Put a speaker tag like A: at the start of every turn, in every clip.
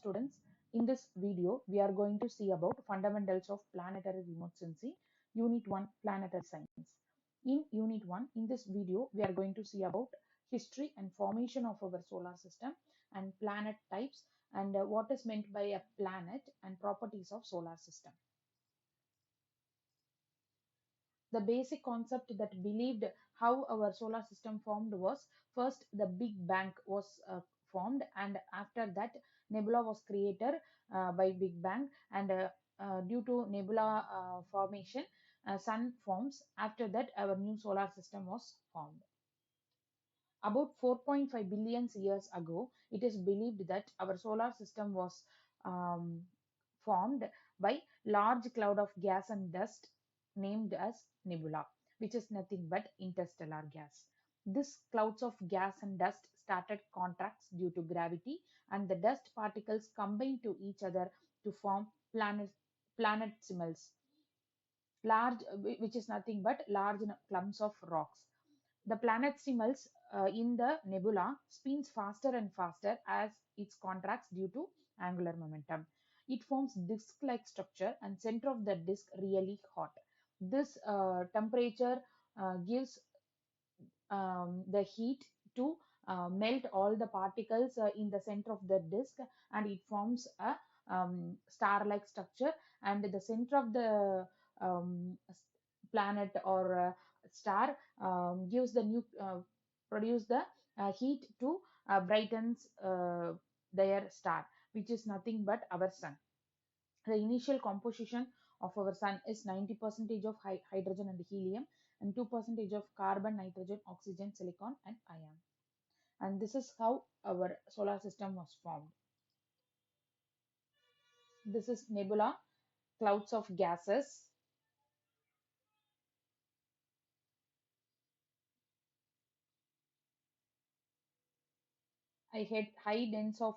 A: students. In this video, we are going to see about fundamentals of planetary remote sensing, Unit 1 Planetary Science. In Unit 1, in this video, we are going to see about history and formation of our solar system and planet types and what is meant by a planet and properties of solar system. The basic concept that believed how our solar system formed was first the Big Bang was formed, and after that nebula was created by Big Bang, and due to nebula formation, sun forms. After that, our new solar system was formed. About 4.5 billion years ago, it is believed that our solar system was um, formed by large cloud of gas and dust named as nebula, which is nothing but interstellar gas. This clouds of gas and dust started contracts due to gravity, and the dust particles combined to each other to form planetesimals, large, which is nothing but large clumps of rocks. The planetesimals in the nebula spins faster and faster as it contracts due to angular momentum. It forms disk-like structure and center of the disk really hot. This temperature gives the heat to melt all the particles in the center of the disk, and it forms a star-like structure, and the center of the planet or star gives the produce the heat to brightens their star, which is nothing but our sun. The initial composition of our sun is 90% of hydrogen and helium and 2% of carbon, nitrogen, oxygen, silicon, and iron. And this is how our solar system was formed. This is nebula, clouds of gases. I had high dense of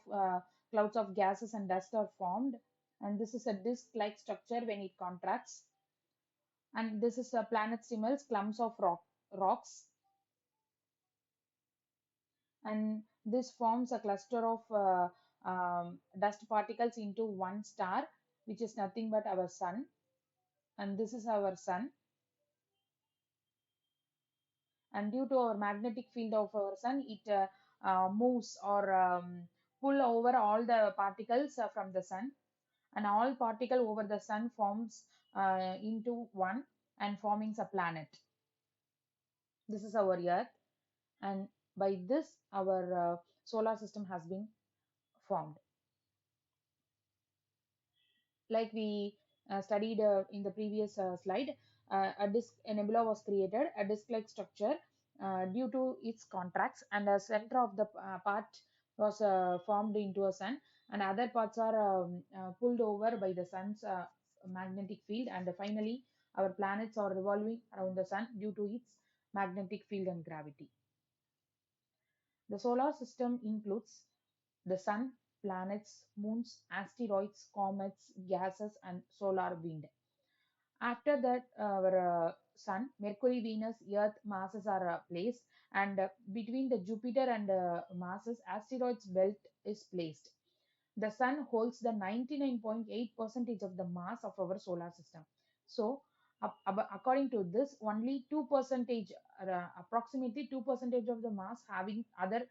A: clouds of gases and dust are formed, and this is a disk-like structure when it contracts. And this is a planetesimals, clumps of rocks, and this forms a cluster of dust particles into one star, which is nothing but our sun. And this is our sun. And due to our magnetic field of our sun, it moves or pull over all the particles from the sun, and all particle over the sun forms into one and forming a planet. This is our earth, and by this our solar system has been formed. Like we studied in the previous slide, a nebula was created, a disk-like structure due to its contracts, and the center of the part was formed into a sun, and other parts are pulled over by the sun's magnetic field, and finally our planets are revolving around the sun due to its magnetic field and gravity. The solar system includes the sun, planets, moons, asteroids, comets, gases, and solar wind. After that, our sun, Mercury, Venus, Earth, masses are placed, and between the Jupiter and masses, asteroids belt is placed. The sun holds the 99.8% of the mass of our solar system. So, according to this, only 2%, approximately 2% of the mass having other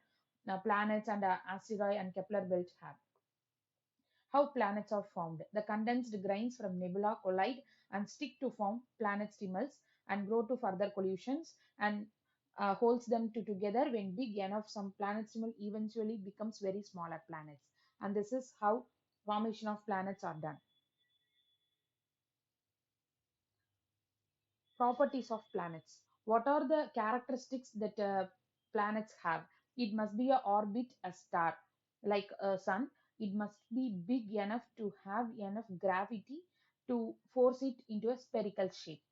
A: planets and asteroid and Kepler belt have. How planets are formed. The condensed grains from nebula collide and stick to form planet stimulus and grow to further collisions and holds them together. When big enough, some planet stimulus eventually becomes very smaller planets. And this is how formation of planets are done. Properties of planets. What are the characteristics that planets have? It must be a orbit a star, like a sun. It must be big enough to have enough gravity to force it into a spherical shape.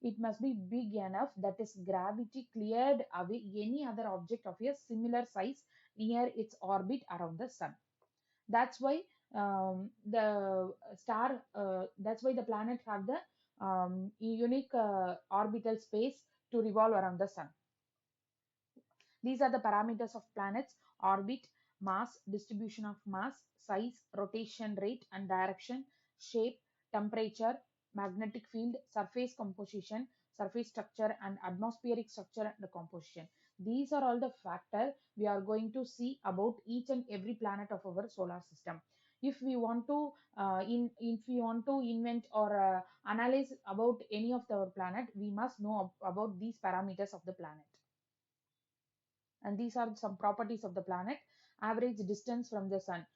A: It must be big enough that is gravity cleared away any other object of a similar size near its orbit around the sun. That's why that's why the planet have the unique orbital space to revolve around the sun. These are the parameters of planets: orbit, mass, distribution of mass, size, rotation rate and direction, shape, temperature, magnetic field, surface composition, surface structure, and atmospheric structure and composition. These are all the factors we are going to see about each and every planet of our solar system. If we want to if we want to invent or analyze about any of our planet, we must know about these parameters of the planet. And these are some properties of the planet. Average distance from the sun.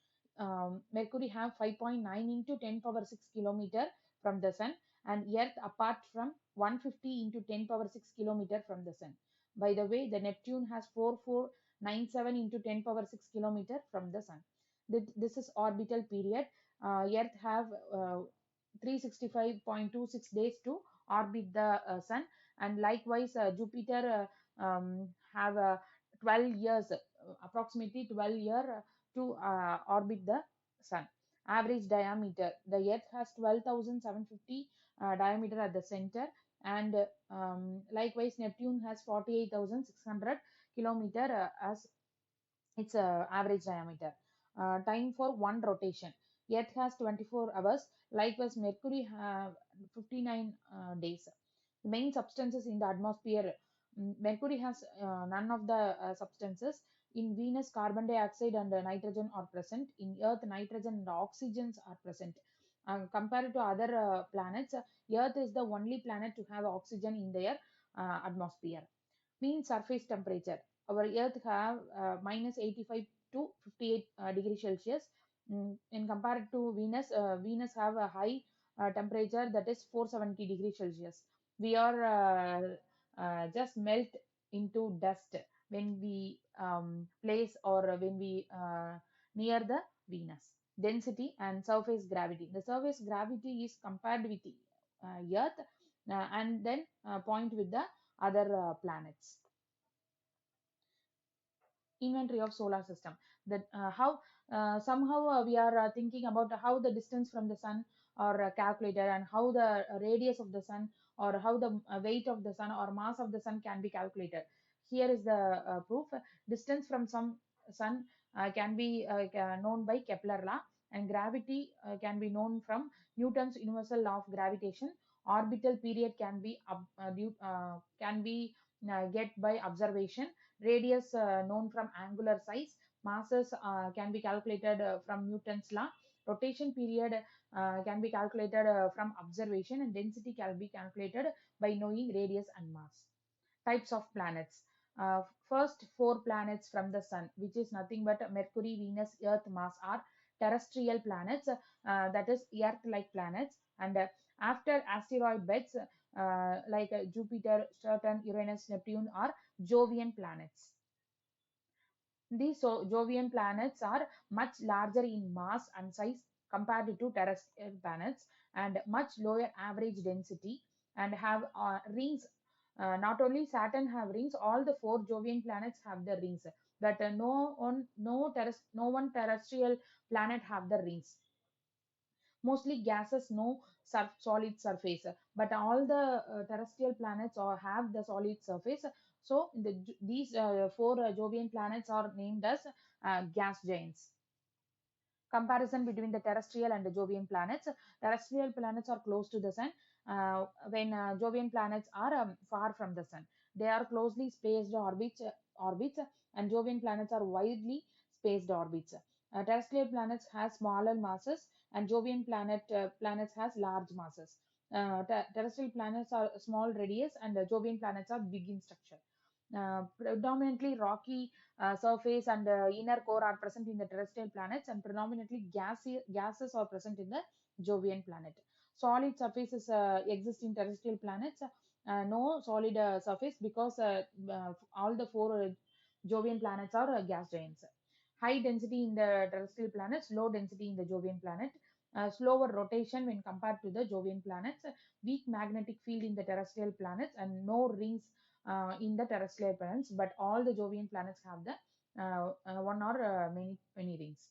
A: Mercury have 5.9 into 10 power 6 kilometer from the sun, and Earth apart from 150 into 10 power 6 kilometer from the sun. By the way, the Neptune has 4497 into 10 power 6 kilometer from the sun. This is orbital period. Earth have 365.26 days to orbit the sun, and likewise Jupiter have 12 years, approximately 12 years to orbit the sun. Average diameter. The Earth has 12,750 diameter at the center, and likewise Neptune has 48,600 kilometer as its average diameter. Time for one rotation. Earth has 24 hours. Likewise, Mercury have 59 days. Main substances in the atmosphere. Mercury has none of the substances. In Venus, carbon dioxide and nitrogen are present. In Earth, nitrogen and oxygens are present. Compared to other planets, Earth is the only planet to have oxygen in their atmosphere. Mean surface temperature. Our Earth have minus 85 to 58 degree Celsius. In compared to Venus, Venus have a high temperature, that is 470 degree Celsius. We are just melt into dust when we place or when we near the Venus. Density and surface gravity. The surface gravity is compared with the Earth, and then point with the other planets. Inventory of solar system. That how somehow we are thinking about how the distance from the sun are calculated, and how the radius of the sun, or how the weight of the sun or mass of the sun can be calculated. Here is the proof. Distance from some sun can be known by Kepler law, and gravity can be known from Newton's universal law of gravitation. Orbital period can be can be get by observation. Radius known from angular size. Masses can be calculated from Newton's law. Rotation period can be calculated from observation, and density can be calculated by knowing radius and mass. Types of planets. First four planets from the sun, which is nothing but Mercury, Venus, Earth, Mars, are terrestrial planets, that is Earth-like planets. And after asteroid beds, like Jupiter, Saturn, Uranus, Neptune, are Jovian planets. These Jovian planets are much larger in mass and size compared to terrestrial planets, and much lower average density, and have rings. Not only Saturn have rings, all the four Jovian planets have the rings, but no one terrestrial planet have the rings. Mostly gases, no solid surface, but all the terrestrial planets or have the solid surface. So these four Jovian planets are named as gas giants. Comparison between the terrestrial and the Jovian planets. Terrestrial planets are close to the sun, when Jovian planets are far from the sun. They are closely spaced orbits, and Jovian planets are widely spaced orbits. Terrestrial planets have smaller masses, and Jovian planets has large masses. Terrestrial planets are small radius, and Jovian planets are big in structure. Predominantly rocky surface and inner core are present in the terrestrial planets, and predominantly gases are present in the Jovian planet. Solid surfaces exist in terrestrial planets. No solid surface, because all the four Jovian planets are gas giants. High density in the terrestrial planets, low density in the Jovian planet. Slower rotation when compared to the Jovian planets. Weak magnetic field in the terrestrial planets, and no rings in the terrestrial planets, but all the Jovian planets have the one or many rings.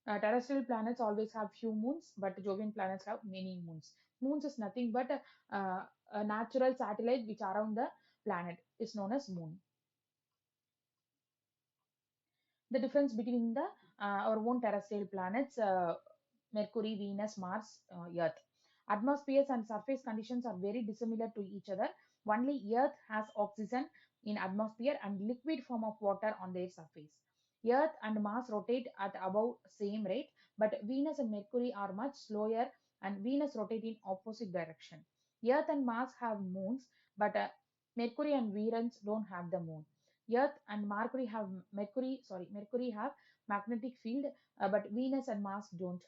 A: Terrestrial planets always have few moons, but Jovian planets have many moons. Moons is nothing but a natural satellite which around the planet is known as moon. The difference between the our own terrestrial planets, Mercury, Venus, Mars, Earth. Atmospheres and surface conditions are very dissimilar to each other. Only Earth has oxygen in atmosphere and liquid form of water on their surface. Earth and Mars rotate at about same rate, but Venus and Mercury are much slower, and Venus rotate in opposite direction. Earth and Mars have moons, but Mercury and Venus don't have the moon. Earth and Mercury have magnetic field, but Venus and Mars don't.